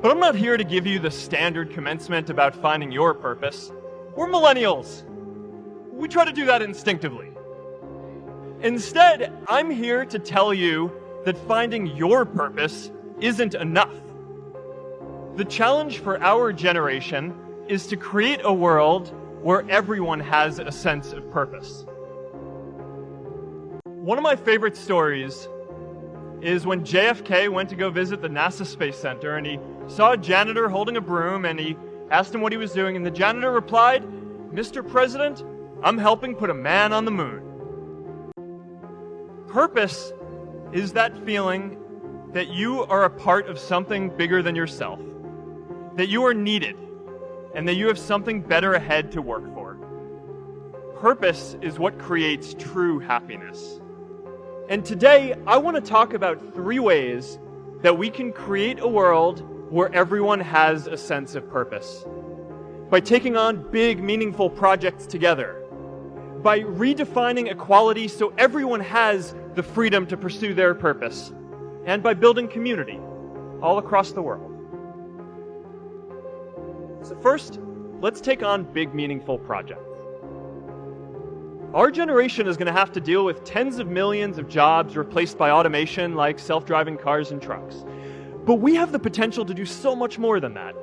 But I'm not here to give you the standard commencement about finding your purpose. We're millennials. We try to do that instinctively. Instead, I'm here to tell you that finding your purpose isn't enough. The challenge for our generation is to create a world where everyone has a sense of purpose. One of my favorite stories is when JFK went to go visit the NASA Space Center, and he saw a janitor holding a broom, and he asked him what he was doing, and the janitor replied, "Mr. President, I'm helping put a man on the moon." Purpose is that feeling that you are a part of something bigger than yourself, that you are needed, and that you have something better ahead to work for. Purpose is what creates true happiness. And today, I want to talk about 3 ways that we can create a world where everyone has a sense of purpose. By taking on big, meaningful projects together. By redefining equality so everyone has the freedom to pursue their purpose. And by building community all across the world. So first, let's take on big, meaningful projects. Our generation is going to have to deal with tens of millions of jobs replaced by automation like self-driving cars and trucks. But we have the potential to do so much more than that.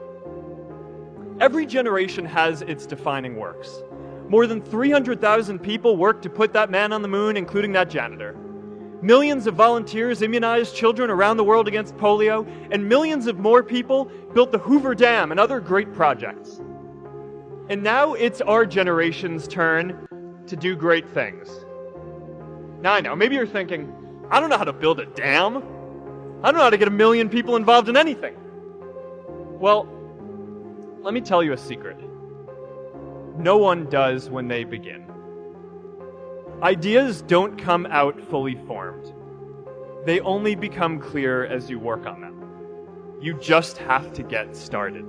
Every generation has its defining works. More than 300,000 people worked to put that man on the moon, including that janitor. Millions of volunteers immunized children around the world against polio, and millions of more people built the Hoover Dam and other great projects. And now it's our generation's turn to do great things. Now I know, maybe you're thinking, I don't know how to build a dam. I don't know how to get 1 million people involved in anything. Well, let me tell you a secret. No one does when they begin. Ideas don't come out fully formed. They only become clear as you work on them. You just have to get started.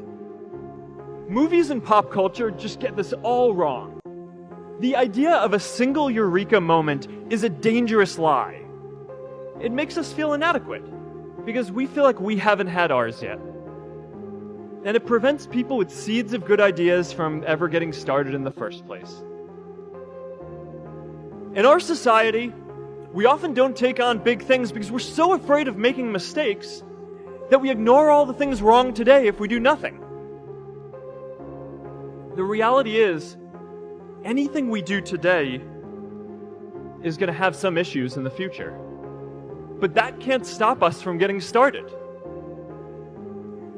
Movies and pop culture just get this all wrong. The idea of a single eureka moment is a dangerous lie. It makes us feel inadequate because we feel like we haven't had ours yet. And it prevents people with seeds of good ideas from ever getting started in the first place. In our society, we often don't take on big things because we're so afraid of making mistakes that we ignore all the things wrong today if we do nothing. The reality is, anything we do today is going to have some issues in the future. But that can't stop us from getting started.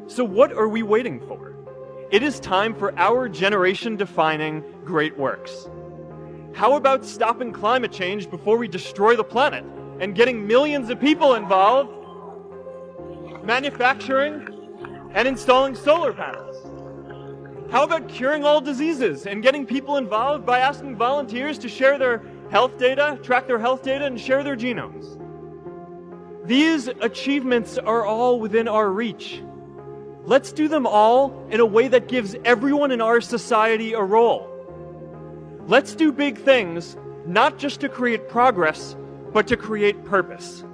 So what are we waiting for? It is time for our generation-defining great works. How about stopping climate change before we destroy the planet and getting millions of people involved, manufacturing and installing solar panels? How about curing all diseases and getting people involved by asking volunteers to share their health data, track their health data, and share their genomes? These achievements are all within our reach. Let's do them all in a way that gives everyone in our society a role. Let's do big things, not just to create progress, but to create purpose.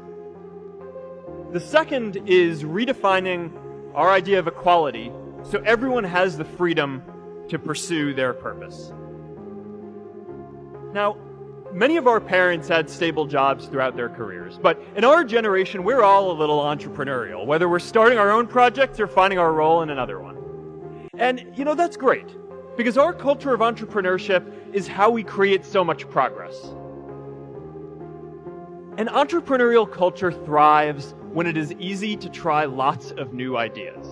The second is redefining our idea of equality so everyone has the freedom to pursue their purpose. Now, many of our parents had stable jobs throughout their careers, but in our generation, we're all a little entrepreneurial, whether we're starting our own projects or finding our role in another one. And, that's great, because our culture of entrepreneurship is how we create so much progress. An entrepreneurial culture thrives when it is easy to try lots of new ideas.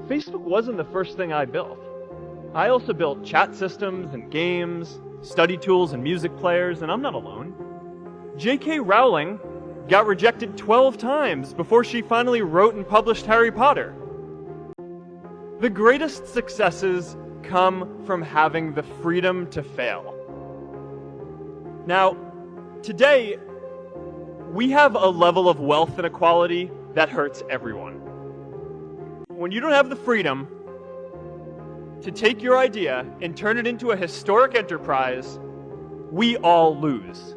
Facebook wasn't the first thing I built. I also built chat systems and games, study tools and music players, and I'm not alone. J.K. Rowling got rejected 12 times before she finally wrote and published Harry Potter. The greatest successes come from having the freedom to fail. Now, today, we have a level of wealth inequality that hurts everyone. When you don't have the freedom to take your idea and turn it into a historic enterprise, we all lose.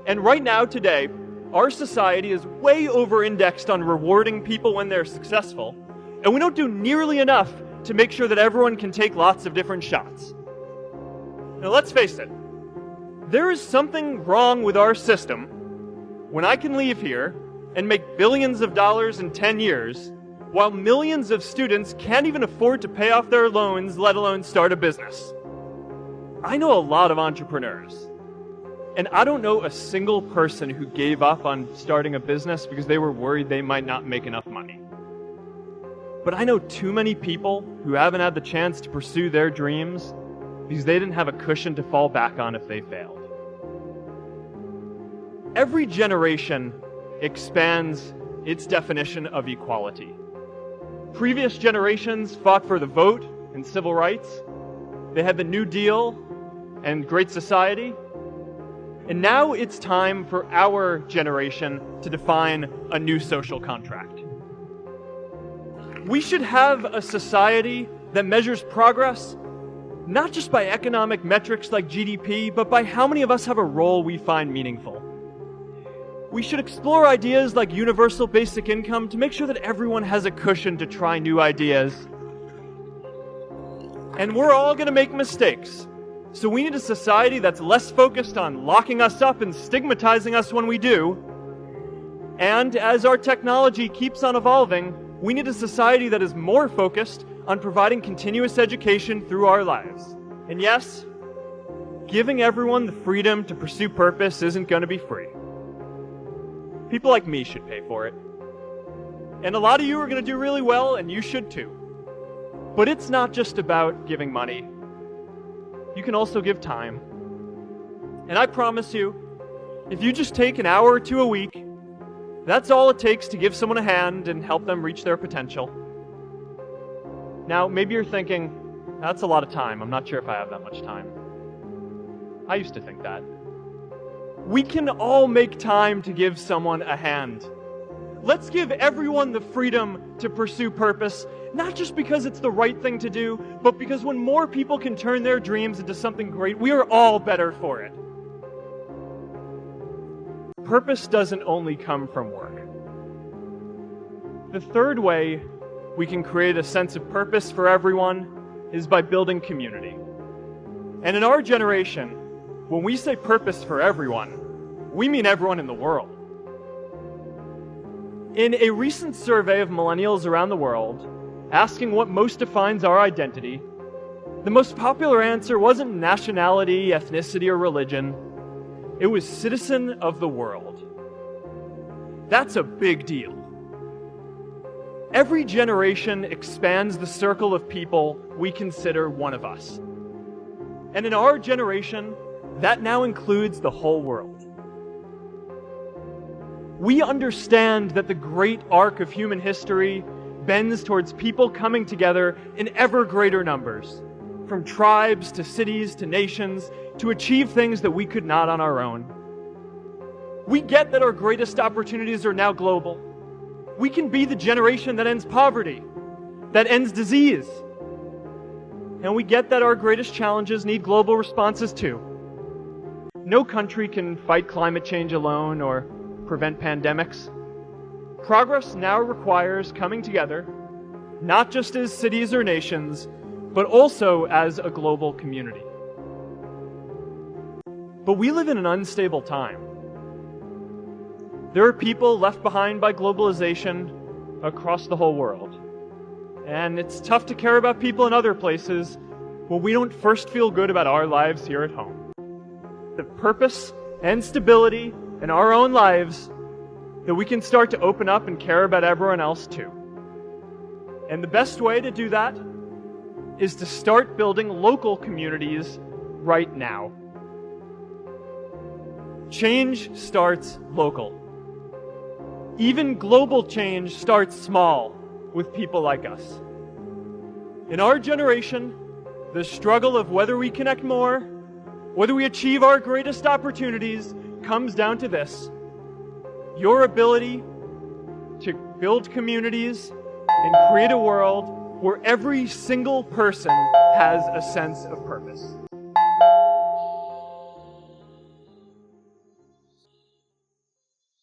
And right now, today, Our society is way over-indexed on rewarding people when they're successful, and we don't do nearly enough to make sure that everyone can take lots of different shots. Now let's face it, there is something wrong with our system when I can leave here and make billions of dollars in 10 years, while millions of students can't even afford to pay off their loans, let alone start a business. I know a lot of entrepreneurs, and I don't know a single person who gave up on starting a business because they were worried they might not make enough money. But I know too many people who haven't had the chance to pursue their dreams because they didn't have a cushion to fall back on if they failed. Every generation expands its definition of equality. Previous generations fought for the vote and civil rights. They had the New Deal and Great Society. And now it's time for our generation to define a new social contract. We should have a society that measures progress not just by economic metrics like GDP, but by how many of us have a role we find meaningful. We should explore ideas like universal basic income to make sure that everyone has a cushion to try new ideas. And we're all going to make mistakes. So we need a society that's less focused on locking us up and stigmatizing us when we do. And as our technology keeps on evolving, we need a society that is more focused on providing continuous education through our lives. And yes, giving everyone the freedom to pursue purpose isn't going to be free. People like me should pay for it. And a lot of you are going to do really well, and you should too. But it's not just about giving money. You can also give time. And I promise you, if you just take an hour or two a week, that's all it takes to give someone a hand and help them reach their potential. Now, maybe you're thinking, that's a lot of time. I'm not sure if I have that much time. I used to think that. We can all make time to give someone a hand. Let's give everyone the freedom to pursue purpose, not just because it's the right thing to do, but because when more people can turn their dreams into something great, we are all better for it. Purpose doesn't only come from work. The third way we can create a sense of purpose for everyone is by building community. And in our generation, when we say purpose for everyone, we mean everyone in the world. In a recent survey of millennials around the world, asking what most defines our identity, the most popular answer wasn't nationality, ethnicity, or religion. It was citizen of the world. That's a big deal. Every generation expands the circle of people we consider one of us. And in our generation, that now includes the whole world. We understand that the great arc of human history bends towards people coming together in ever greater numbers, from tribes to cities to nations, to achieve things that we could not on our own. We get that our greatest opportunities are now global. We can be the generation that ends poverty, that ends disease. And we get that our greatest challenges need global responses too. No country can fight climate change alone or prevent pandemics. Progress now requires coming together, not just as cities or nations, but also as a global community. But we live in an unstable time. There are people left behind by globalization across the whole world. And it's tough to care about people in other places when we don't first feel good about our lives here at home. The purpose and stability in our own lives, that we can start to open up and care about everyone else too. And the best way to do that is to start building local communities right now. Change starts local. Even global change starts small with people like us. In our generation, the struggle of whether we connect more, whether we achieve our greatest opportunities, comes down to this: your ability to build communities and create a world where every single person has a sense of purpose.